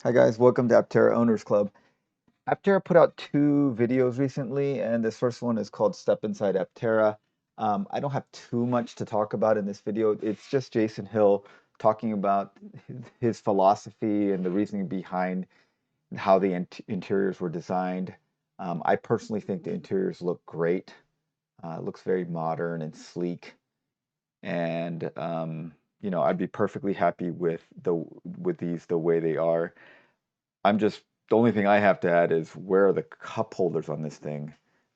Hi guys, welcome to Aptera Owners Club. Aptera put out two videos recently, and this first one is called Step Inside Aptera. I don't have too much to talk about in this video. It's just Jason Hill talking about his philosophy and the reasoning behind how the interiors were designed. I personally think the interiors look great. It looks very modern and sleek, and I'd be perfectly happy with these the way they are. I'm just the only thing I have to add is where are the cup holders on this thing?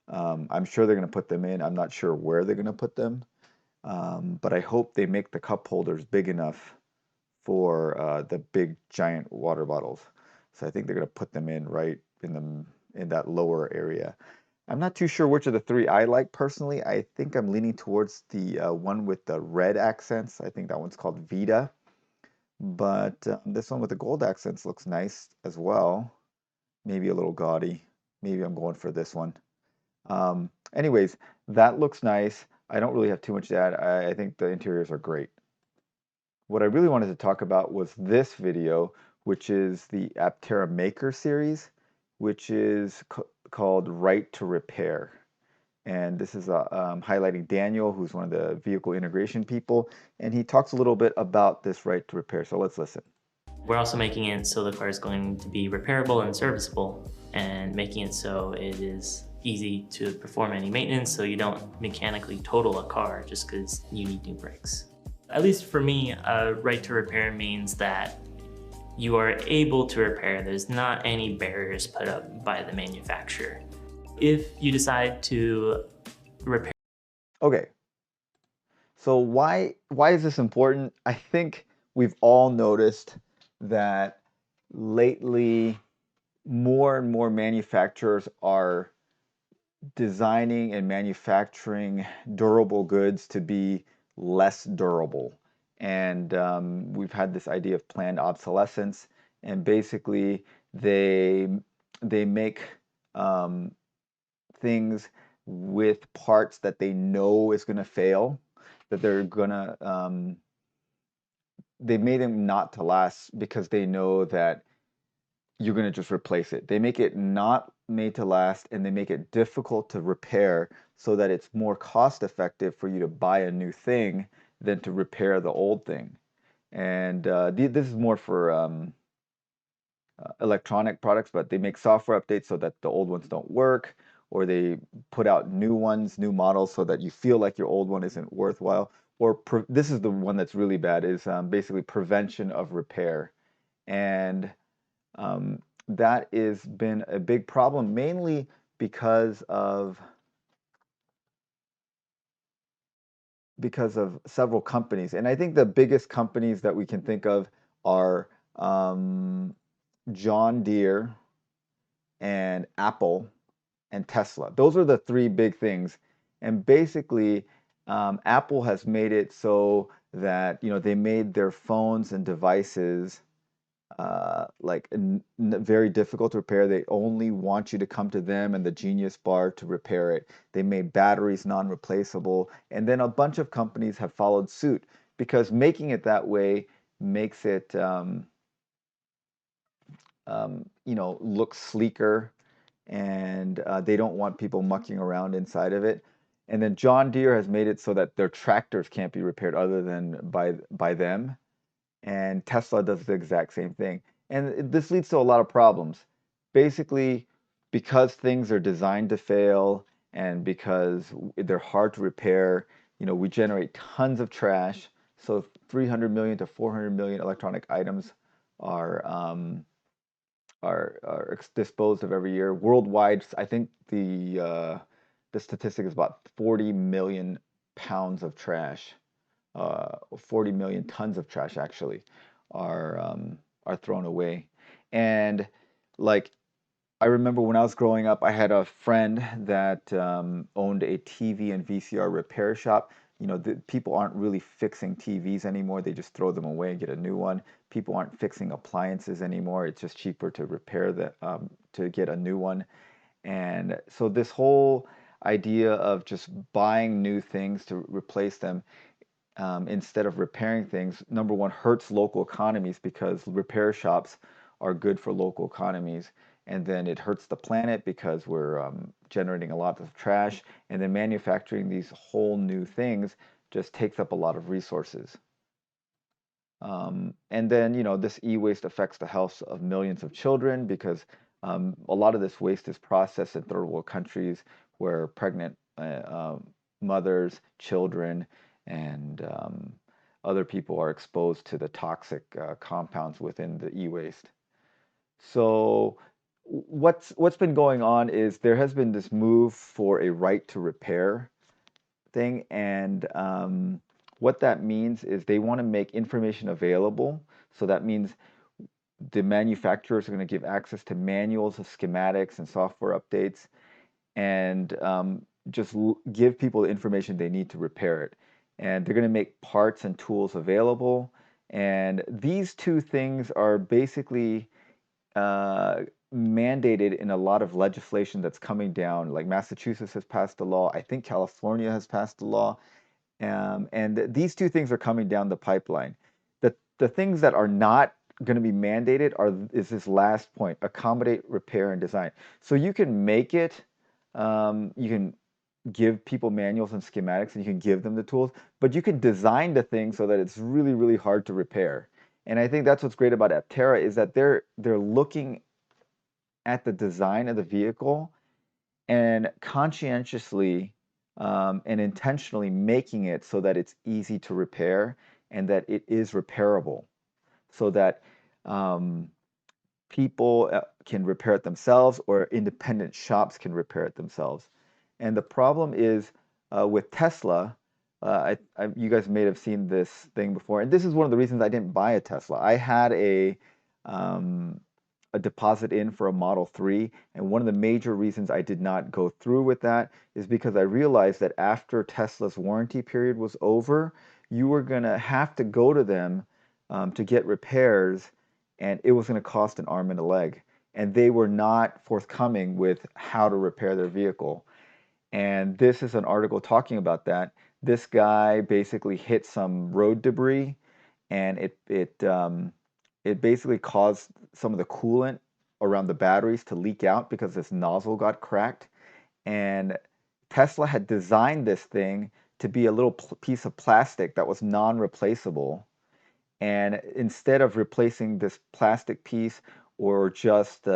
I'm sure they're going to put them in. I'm not sure where they're going to put them, but I hope they make the cup holders big enough for the big giant water bottles. So I think they're going to put them in right in that lower area. I'm not too sure which of the three I like personally. I think I'm leaning towards the one with the red accents. I think that one's called Vita, but this one with the gold accents looks nice as well. Maybe a little gaudy. Maybe I'm going for this one. Anyways, that looks nice. I don't really have too much to add. I think the interiors are great. What I really wanted to talk about was this video, which is the Aptera Maker series, which is called Right to Repair. And this is highlighting Daniel, who's one of the vehicle integration people, and he talks a little bit about this right to repair. So let's listen. We're also making it so the car is going to be repairable and serviceable, and making it so it is easy to perform any maintenance so you don't mechanically total a car just because you need new brakes. At least for me, a right to repair means that you are able to repair. There's not any barriers put up by the manufacturer. If you decide to repair. Okay, so why is this important? I think we've all noticed that lately more and more manufacturers are designing and manufacturing durable goods to be less durable. And we've had this idea of planned obsolescence, and basically they they make um, things with parts that they know is going to fail, that they're gonna they made them not to last because they know that you're going to just replace it. They make it not made to last, and they make it difficult to repair so that it's more cost effective for you to buy a new thing than to repair the old thing. And this is more for electronic products, but they make software updates so that the old ones don't work, or they put out new ones, new models, so that you feel like your old one isn't worthwhile. Or this is the one that's really bad, is basically prevention of repair. And um, that has been a big problem, mainly because of several companies. And I think the biggest companies that we can think of are John Deere and Apple and Tesla. Those are the three big things. And basically, Apple has made it so that they made their phones and devices very difficult to repair. They only want you to come to them and the Genius Bar to repair it. They made batteries non-replaceable, and then a bunch of companies have followed suit because making it that way makes it look sleeker, and they don't want people mucking around inside of it. And then John Deere has made it so that their tractors can't be repaired other than by them, and Tesla does the exact same thing. And this leads to a lot of problems. Basically, because things are designed to fail and because they're hard to repair, we generate tons of trash. So 300 million to 400 million electronic items are disposed of every year worldwide. I think the statistic is about 40 million pounds of trash, 40 million tons of trash actually are thrown away. And like I remember when I was growing up, I had a friend that owned a TV and VCR repair shop. The people aren't really fixing TVs anymore. They just throw them away and get a new one. People aren't fixing appliances anymore. It's just cheaper to repair to get a new one. And so this whole idea of just buying new things to replace them instead of repairing things, number one, hurts local economies because repair shops are good for local economies. And then it hurts the planet because we're generating a lot of trash. And then manufacturing these whole new things just takes up a lot of resources. And then, this e-waste affects the health of millions of children because a lot of this waste is processed in third world countries where pregnant mothers, children, and other people are exposed to the toxic compounds within the e-waste. So what's been going on is there has been this move for a right to repair thing, and what that means is they want to make information available. So that means the manufacturers are going to give access to manuals of schematics and software updates, and just give people the information they need to repair it. And they're going to make parts and tools available. And these two things are basically uh, mandated in a lot of legislation that's coming down. Like Massachusetts has passed a law. I think California has passed a law. And these two things are coming down the pipeline. The things that are not going to be mandated is this last point: accommodate, repair, and design. So you can make it, you can give people manuals and schematics, and you can give them the tools, but you can design the thing so that it's really, really hard to repair. And I think that's what's great about Aptera is that they're looking at the design of the vehicle and conscientiously and intentionally making it so that it's easy to repair and that it is repairable, so that um, people can repair it themselves or independent shops can repair it themselves. And the problem is with Tesla, you guys may have seen this thing before, and this is one of the reasons I didn't buy a Tesla. I had um, a deposit in for a Model 3, and one of the major reasons I did not go through with that is because I realized that after Tesla's warranty period was over, you were going to have to go to them to get repairs, and it was going to cost an arm and a leg. And they were not forthcoming with how to repair their vehicle. And this is an article talking about that. This guy basically hit some road debris, and it basically caused some of the coolant around the batteries to leak out because this nozzle got cracked. And Tesla had designed this thing to be a little piece of plastic that was non-replaceable. And instead of replacing this plastic piece or just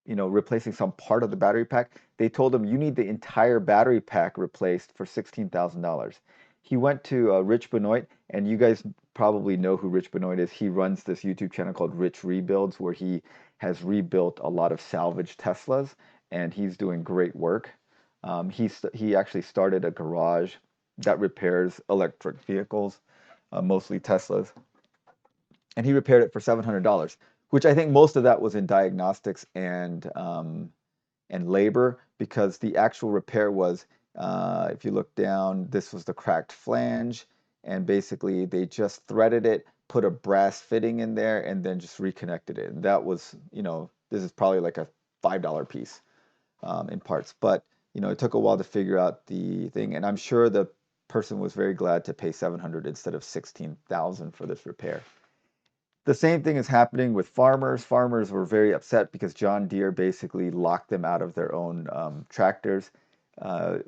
replacing some part of the battery pack, they told him you need the entire battery pack replaced for $16,000. He went to Rich Benoit, and you guys probably know who Rich Benoit is. He runs this YouTube channel called Rich Rebuilds, where he has rebuilt a lot of salvaged Teslas, and he's doing great work. He actually started a garage that repairs electric vehicles, mostly Teslas, and he repaired it for $700, which I think most of that was in diagnostics and labor, because the actual repair was, if you look down, this was the cracked flange, and basically they just threaded it, put a brass fitting in there, and then just reconnected it. And that was, this is probably like a $5 piece in parts, but it took a while to figure out the thing, and I'm sure the person was very glad to pay 700 instead of 16,000 for this repair. The same thing is happening with farmers. Farmers were very upset because John Deere basically locked them out of their own tractors. Uh,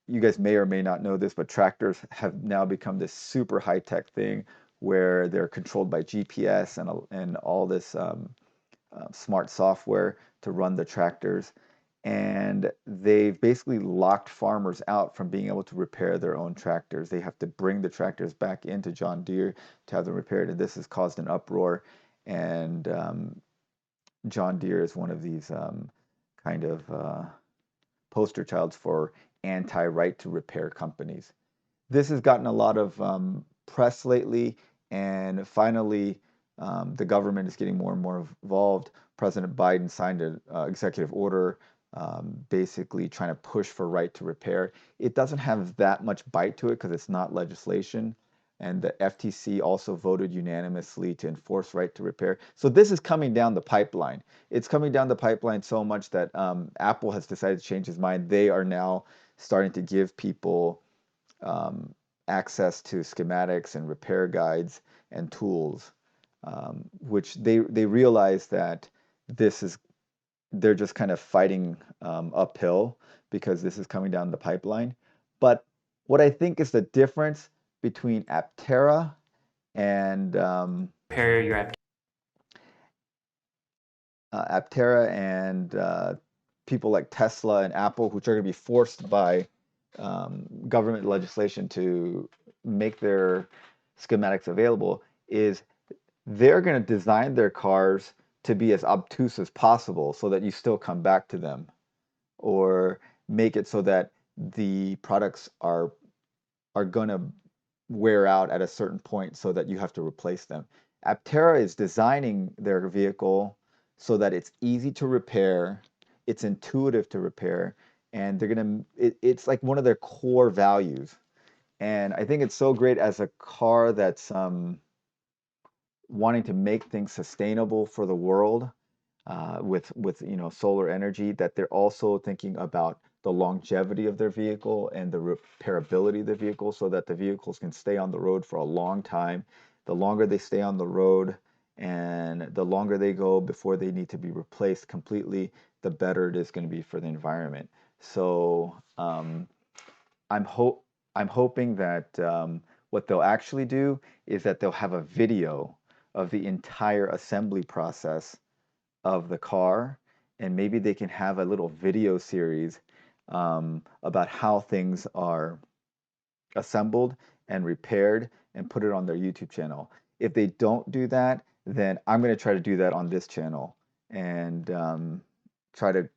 you guys may or may not know this, but tractors have now become this super high-tech thing where they're controlled by GPS and all this smart software to run the tractors. And they've basically locked farmers out from being able to repair their own tractors. They have to bring the tractors back into John Deere to have them repaired, and this has caused an uproar. And John Deere is one of these kind of poster childs for anti-right to repair companies. This has gotten a lot of press lately, and finally, the government is getting more and more involved. President Biden signed an executive order basically trying to push for right to repair. It doesn't have that much bite to it because it's not legislation. And the FTC also voted unanimously to enforce right to repair. So this is coming down the pipeline. It's coming down the pipeline so much that Apple has decided to change his mind. They are now starting to give people access to schematics and repair guides and tools which they realize that this is they're just kind of fighting uphill because this is coming down the pipeline. But what I think is the difference between Aptera and Repair your app. people like Tesla and Apple, which are going to be forced by government legislation to make their schematics available, is they're going to design their cars to be as obtuse as possible so that you still come back to them, or make it so that the products are going to wear out at a certain point so that you have to replace them. Aptera is designing their vehicle so that it's easy to repair, it's intuitive to repair, and it's like one of their core values. And I think it's so great as a car that's wanting to make things sustainable for the world, with solar energy, that they're also thinking about the longevity of their vehicle and the repairability of the vehicle so that the vehicles can stay on the road for a long time. The longer they stay on the road and the longer they go before they need to be replaced completely, the better it is going to be for the environment. So I'm hope I'm hoping that what they'll actually do is that they'll have a video of the entire assembly process of the car, and maybe they can have a little video series about how things are assembled and repaired and put it on their YouTube channel. If they don't do that, then I'm going to try to do that on this channel and try to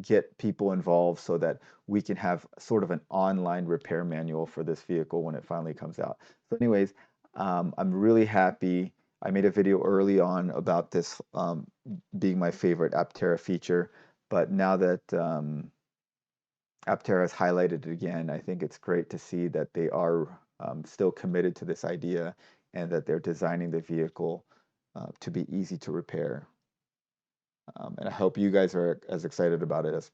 get people involved so that we can have sort of an online repair manual for this vehicle when it finally comes out. So anyways, I'm really happy. I made a video early on about this being my favorite Aptera feature, but now that Aptera has highlighted it again, I think it's great to see that they are still committed to this idea and that they're designing the vehicle to be easy to repair. And I hope you guys are as excited about it as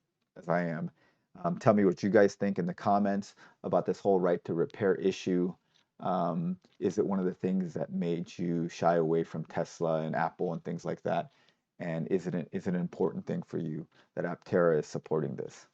I am. Tell me what you guys think in the comments about this whole right to repair issue. Is it one of the things that made you shy away from Tesla and Apple and things like that? And is it an important thing for you that Aptera is supporting this?